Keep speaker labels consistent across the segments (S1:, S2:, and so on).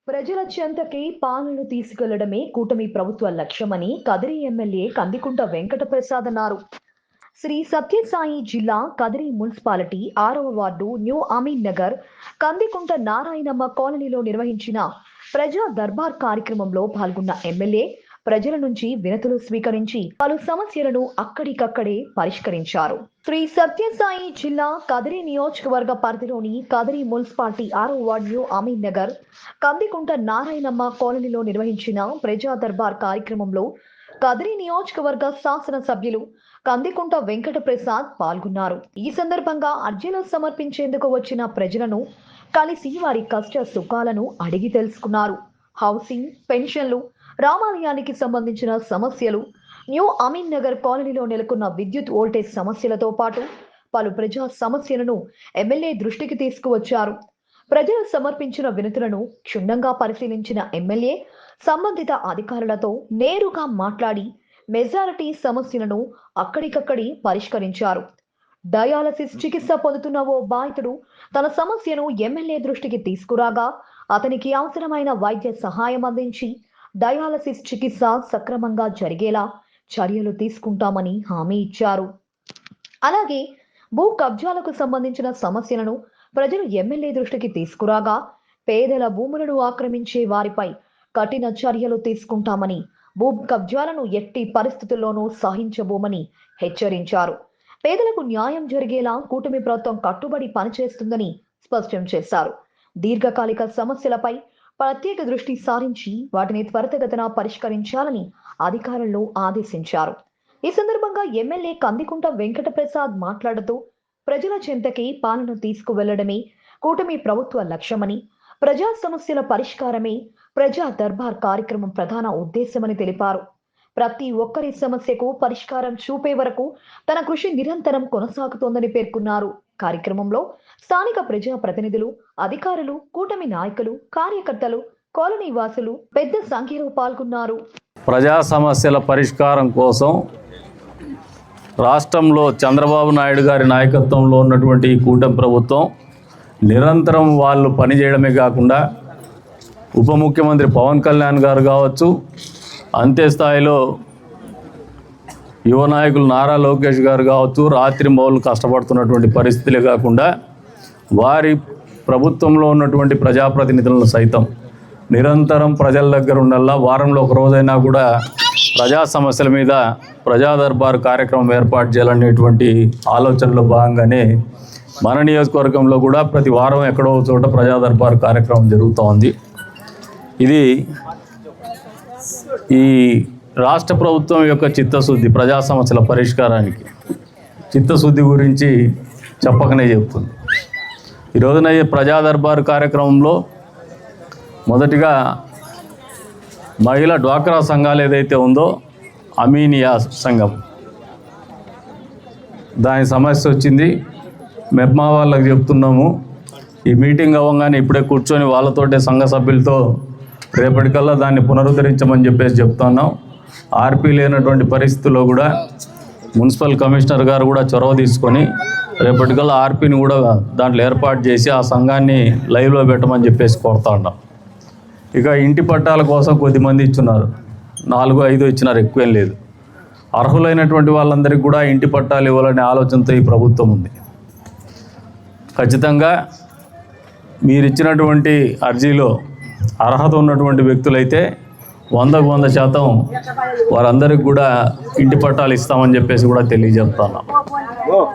S1: ప్రజల చెంతకి పాలనను తీసుకెళ్లడమే కూటమి ప్రభుత్వ లక్ష్యమని కదిరి ఎమ్మెల్యే కందికుంట వెంకటప్రసాద్ అన్నారు. శ్రీ సత్యసాయి జిల్లా కదిరి మున్సిపాలిటీ 6వ వార్డు న్యూ అమీన్ నగర్ కందికుంట నారాయణమ్మ కాలనీలో నిర్వహించిన ప్రజా దర్బార్ కార్యక్రమంలో పాల్గొన్న ఎమ్మెల్యే ప్రజల నుంచి వినతులు స్వీకరించి పలు సమస్యలను అక్కడికక్కడే పరిష్కరించారు. శ్రీ సత్యసాయి జిల్లా కదిరి నియోజకవర్గ పరిధిలోని కదిరి మున్సిపాలిటీ 6వ వార్డు న్యూ అమీన్ నగర్ కందికుంట నారాయణమ్మ కాలనీలో నిర్వహించిన ప్రజా దర్బార్ కార్యక్రమంలో కదిరి నియోజకవర్గ శాసన సభ్యులు కందికుంట వెంకటప్రసాద్ పాల్గొన్నారు. ఈ సందర్భంగా అర్జీలు సమర్పించేందుకు వచ్చిన ప్రజలను కలిసి వారి కష్ట సుఖాలను అడిగి తెలుసుకున్నారు. హౌసింగ్, పెన్షన్లు, రామాలయానికి సంబంధించిన సమస్యలు, న్యూ అమీన్ నగర్ కాలనీలో నెలకొన్న విద్యుత్ వోల్టేజ్ సమస్యలతో పాటు పలు ప్రజా సమస్యలను ఎమ్మెల్యే దృష్టికి తీసుకువచ్చారు. ప్రజలు సమర్పించిన వినతులను క్షుణ్ణంగా పరిశీలించిన ఎమ్మెల్యే సంబంధిత అధికారులతో నేరుగా మాట్లాడి మెజారిటీ సమస్యలను అక్కడికక్కడి పరిష్కరించారు. డయాలసిస్ చికిత్స పొందుతున్న ఓ బాధితుడు తన సమస్యను ఎమ్మెల్యే దృష్టికి తీసుకురాగా అతనికి అవసరమైన వైద్య సహాయం అందించి డయాలసిస్ చికిత్స సక్రమంగా జరిగేలా చర్యలు తీసుకుంటామని హామీ ఇచ్చారు. అలాగే భూ కబ్జాలకు సంబంధించిన సమస్యలను ప్రజలు ఎమ్మెల్యే దృష్టికి తీసుకురాగా పేదల భూములను ఆక్రమించే వారిపై కఠిన చర్యలు తీసుకుంటామని, భూ కబ్జాలను ఎట్టి పరిస్థితుల్లోనూ సహించబోమని హెచ్చరించారు. పేదలకు న్యాయం జరిగేలా కూటమి ప్రభుత్వం కట్టుబడి పనిచేస్తుందని స్పష్టం చేశారు. దీర్ఘకాలిక సమస్యలపై ప్రత్యేక దృష్టి సారించి వాటిని త్వరితగతిన పరిష్కరించాలని అధికారులను ఆదేశించారు. ఈ సందర్భంగా ఎమ్మెల్యే కందికుంట వెంకటప్రసాద్ మాట్లాడుతూ ప్రజల చెంతకి పాలన తీసుకువెళ్లడమే కూటమి ప్రభుత్వ లక్ష్యమని, ప్రజా సమస్యల పరిష్కారమే ప్రజా దర్బార్ కార్యక్రమం ప్రధాన ఉద్దేశమని తెలిపారు. ప్రతి ఒక్కరి సమస్యకు పరిష్కారం చూపే వరకు తన కృషి నిరంతరం కొనసాగుతోందని పేర్కొన్నారు. కార్యక్రమంలో స్థానిక ప్రజా ప్రతినిధులు, అధికారులు, కూటమి నాయకులు, కార్యకర్తలు, కాలనీ వాసులు పెద్ద సంఖ్యలో పాల్గొన్నారు.
S2: ప్రజా సమస్యల పరిష్కారం కోసం రాష్ట్రంలో చంద్రబాబు నాయుడు గారి నాయకత్వంలో ఉన్నటువంటి ఈ కూటమి ప్రభుత్వం నిరంతరం వాళ్ళు పనిచేయడమే కాకుండా ఉప ముఖ్యమంత్రి పవన్ కళ్యాణ్ గారు కావచ్చు, అంతే స్థాయిలో యువ నాయకులు నారా లోకేష్ గారు కావచ్చు, రాత్రి మౌలు కష్టపడుతున్నటువంటి పరిస్థితులే కాకుండా వారి ప్రభుత్వంలో ఉన్నటువంటి ప్రజాప్రతినిధులను సైతం నిరంతరం ప్రజల దగ్గర ఉండల్లా వారంలో ఒక రోజైనా కూడా ప్రజా సమస్యల మీద ప్రజా దర్బార్ కార్యక్రమం ఏర్పాటు చేయాలనేటువంటి ఆలోచనలో భాగంగానే మన నియోజకవర్గంలో కూడా ప్రతి వారం ఎక్కడో చోట ప్రజా దర్బార్ కార్యక్రమం జరుగుతోంది. ఇది ఈ రాష్ట్ర ప్రభుత్వం యొక్క చిత్తశుద్ధి, ప్రజా సమస్యల పరిష్కారానికి చిత్తశుద్ధి గురించి చెప్పకనే చెప్తుంది. ఈరోజున ఈ ప్రజా దర్బార్ కార్యక్రమంలో మొదటిగా మహిళా డ్వాక్రా సంఘాలు ఏదైతే ఉందో అమీనియా సంఘం, దాని సమస్య వచ్చింది. మెప్మా వాళ్ళకి చెప్తున్నాము, ఈ మీటింగ్ అవ్వగానే ఇప్పుడే కూర్చొని వాళ్ళతోటే సంఘ సభ్యులతో రేపటికల్లా దాన్ని పునరుద్ధరించమని చెప్పేసి చెప్తున్నాం. ఆర్పీ లేనటువంటి పరిస్థితుల్లో కూడా మున్సిపల్ కమిషనర్ గారు కూడా చొరవ తీసుకొని రేపటికల్లా ఆర్పీని కూడా దాంట్లో ఏర్పాటు చేసి ఆ సంఘాన్ని లైవ్లో పెట్టమని చెప్పేసి కోరుతా ఉన్నాం. ఇక ఇంటి పట్టాల కోసం కొద్దిమంది ఇచ్చున్నారు, 4-5 ఇచ్చినారు, ఎక్కువేం లేదు. అర్హులైనటువంటి వాళ్ళందరికీ కూడా ఇంటి పట్టాలు ఇవ్వాలనే ఆలోచనతో ఈ ప్రభుత్వం ఉంది. ఖచ్చితంగా మీరు ఇచ్చినటువంటి అర్జీలో అర్హత ఉన్నటువంటి వ్యక్తులైతే 100% వారందరికీ కూడా ఇంటి పట్టాలు ఇస్తామని చెప్పేసి కూడా తెలియజేస్తున్నాం.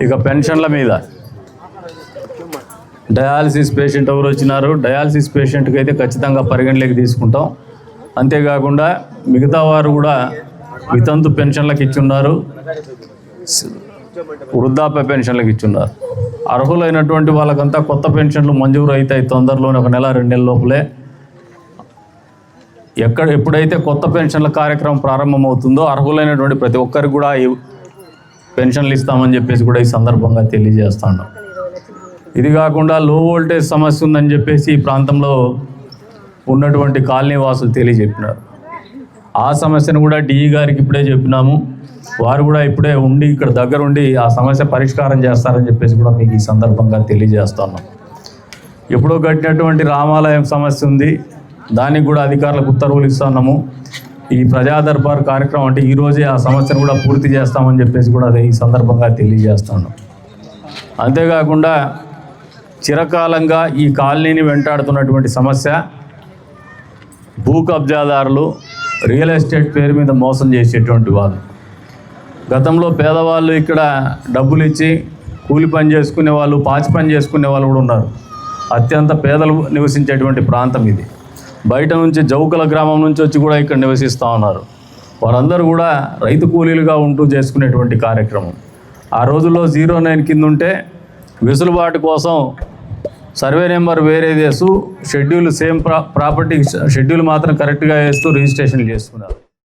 S2: ఇక పెన్షన్ల మీద డయాలసిస్ పేషెంట్ ఎవరు వచ్చినారు, డయాలసిస్ పేషెంట్కి అయితే ఖచ్చితంగా పరిగణలోకి తీసుకుంటాం. అంతేకాకుండా మిగతా వారు కూడా వితంతు పెన్షన్లకు ఇచ్చున్నారు, వృద్ధాప్య పెన్షన్లకు ఇచ్చున్నారు. అర్హులైనటువంటి వాళ్ళకంతా కొత్త పెన్షన్లు మంజూరు అవుతాయి తొందరలోనే, 1-2 నెలల లోపలే. ఎప్పుడైతే కొత్త పెన్షన్ల కార్యక్రమం ప్రారంభమవుతుందో అర్హులైనటువంటి ప్రతి ఒక్కరికి కూడా ఈ పెన్షన్లు ఇస్తామని చెప్పేసి కూడా ఈ సందర్భంగా తెలియజేస్తాను. ఇది కాకుండా లో వోల్టేజ్ సమస్య ఉందని చెప్పేసి ఈ ప్రాంతంలో ఉన్నటువంటి కాలనీ వాసులు తెలియజెప్పినారు. ఆ సమస్యను కూడా డిఈ గారికి ఇప్పుడే చెప్పినాము. వారు కూడా ఇప్పుడే ఉండి ఇక్కడ దగ్గర ఉండి ఆ సమస్య పరిష్కారం చేస్తారని చెప్పేసి కూడా మీకు ఈ సందర్భంగా తెలియజేస్తున్నాం. ఎప్పుడో కట్టినటువంటి రామాలయం సమస్య ఉంది, దానికి కూడా అధికారులకు ఉత్తర్వులు ఇస్తున్నాము. ఈ ప్రజా దర్బార్ కార్యక్రమం అంటే ఈరోజే ఆ సమస్యను కూడా పూర్తి చేస్తామని చెప్పేసి కూడా అదే ఈ సందర్భంగా తెలియజేస్తున్నాం. అంతేకాకుండా చిరకాలంగా ఈ కాలనీని వెంటాడుతున్నటువంటి సమస్య భూ కబ్జాదారులు, రియల్ ఎస్టేట్ పేరు మీద మోసం చేసేటువంటి వాళ్ళు. గతంలో పేదవాళ్ళు ఇక్కడ డబ్బులు ఇచ్చి కూలి పని చేసుకునే వాళ్ళు, పాచి పని చేసుకునే వాళ్ళు కూడా ఉన్నారు. అత్యంత పేదలు నివసించేటువంటి ప్రాంతం ఇది. బయట నుంచి జౌకల గ్రామం నుంచి వచ్చి కూడా ఇక్కడ నివసిస్తూ ఉన్నారు. వారందరూ కూడా రైతు కూలీలుగా ఉంటూ చేసుకునేటువంటి కార్యక్రమం. ఆ రోజుల్లో 09 కింద ఉంటే వెసులుబాటు కోసం సర్వే నెంబర్ వేరే వేస్తూ షెడ్యూల్ సేమ్ ప్రాపర్టీ షెడ్యూల్ మాత్రం కరెక్ట్గా వేస్తూ రిజిస్ట్రేషన్లు చేసుకున్నారు.